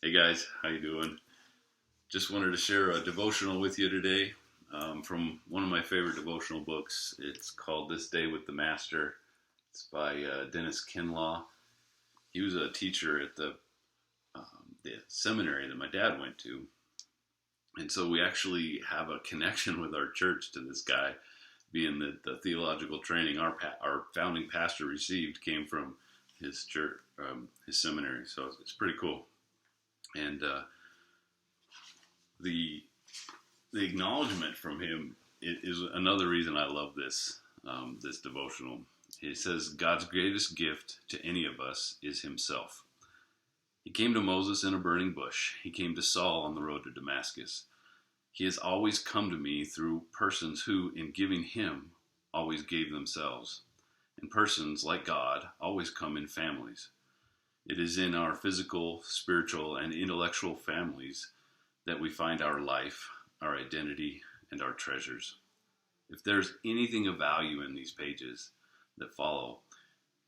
Hey guys, how you doing? Just wanted to share a devotional with you today from one of my favorite devotional books. It's called This Day with the Master. It's by Dennis Kinlaw. He was a teacher at the seminary that my dad went to, and so we actually have a connection with our church to this guy, being that the theological training our founding pastor received came from his church, his seminary. So it's pretty cool. And the acknowledgement from him is another reason I love this this devotional. He says, God's greatest gift to any of us is himself. He came to Moses in a burning bush. He came to Saul on the road to Damascus. He has always come to me through persons who, in giving him, always gave themselves. And persons, like God, always come in families. It is in our physical, spiritual, and intellectual families that we find our life, our identity, and our treasures. If there's anything of value in these pages that follow,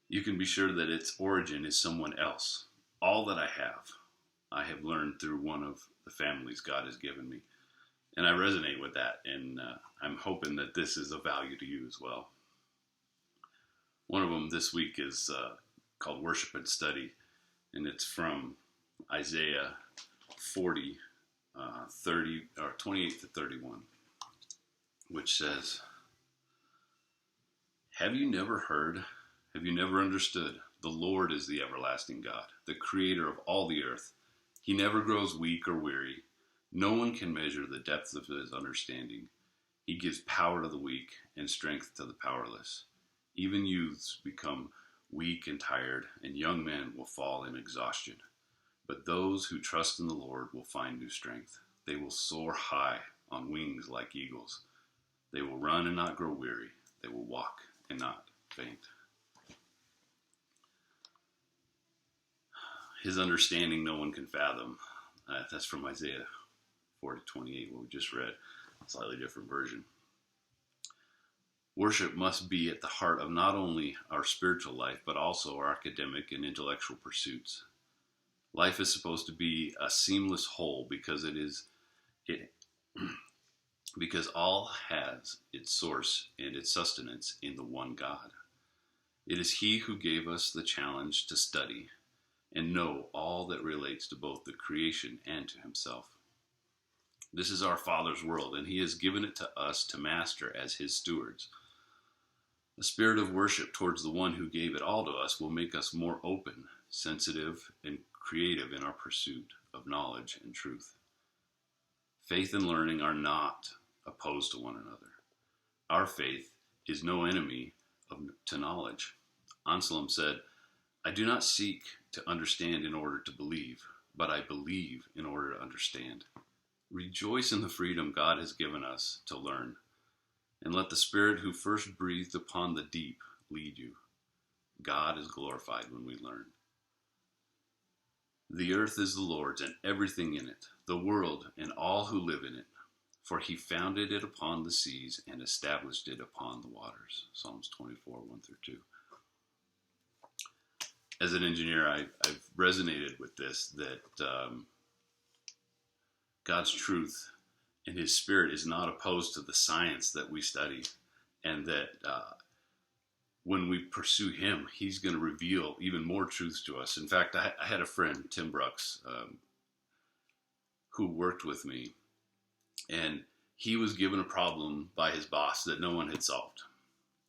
you can be sure that its origin is someone else. All that I have learned through one of the families God has given me. And I resonate with that, and I'm hoping that this is of value to you as well. One of them this week is called Worship and Study, and it's from Isaiah 40, 28 to 31, which says, Have you never heard? Have you never understood? The Lord is the everlasting God, the creator of all the earth. He never grows weak or weary. No one can measure the depth of his understanding. He gives power to the weak and strength to the powerless. Even youths become weak and tired, and young men will fall in exhaustion. But those who trust in the Lord will find new strength. They will soar high on wings like eagles. They will run and not grow weary. They will walk and not faint. His understanding no one can fathom. That's from Isaiah 40:28, what we just read. A slightly different version. Worship must be at the heart of not only our spiritual life, but also our academic and intellectual pursuits. Life is supposed to be a seamless whole because because all has its source and its sustenance in the one God. It is He who gave us the challenge to study and know all that relates to both the creation and to Himself. This is our Father's world, and He has given it to us to master as His stewards. A spirit of worship towards the one who gave it all to us will make us more open, sensitive, and creative in our pursuit of knowledge and truth. Faith and learning are not opposed to one another. Our faith is no enemy to knowledge. Anselm said, I do not seek to understand in order to believe, but I believe in order to understand. Rejoice in the freedom God has given us to learn, and let the Spirit who first breathed upon the deep lead you. God is glorified when we learn. The earth is the Lord's and everything in it, the world and all who live in it, for He founded it upon the seas and established it upon the waters. Psalms 24, 1-2. As an engineer, I've resonated with this, that God's truth and His Spirit is not opposed to the science that we study, and that when we pursue Him, He's going to reveal even more truths to us. In fact, I had a friend, Tim Brooks, who worked with me, and he was given a problem by his boss that no one had solved.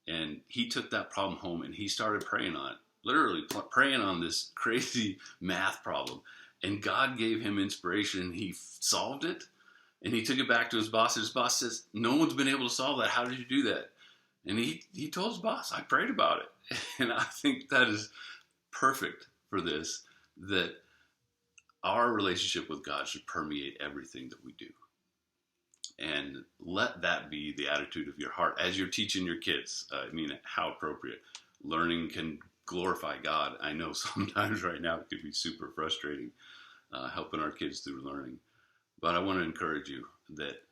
And he took that problem home and he started praying on it, literally praying on this crazy math problem. And God gave him inspiration. He solved it, and he took it back to his boss. And his boss says, no one's been able to solve that. How did you do that? And he told his boss, I prayed about it. And I think that is perfect for this, that our relationship with God should permeate everything that we do. And let that be the attitude of your heart as you're teaching your kids. How appropriate. Learning can glorify God. I know sometimes right now it could be super frustrating helping our kids through learning. But I want to encourage you that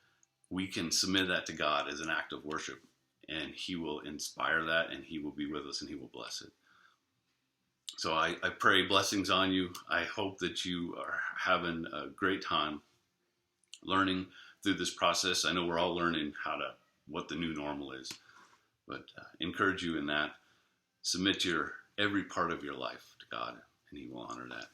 we can submit that to God as an act of worship, and He will inspire that, and He will be with us, and He will bless it. So I pray blessings on you. I hope that you are having a great time learning through this process. I know we're all learning what the new normal is, but encourage you in that. Submit every part of your life to God, and He will honor that.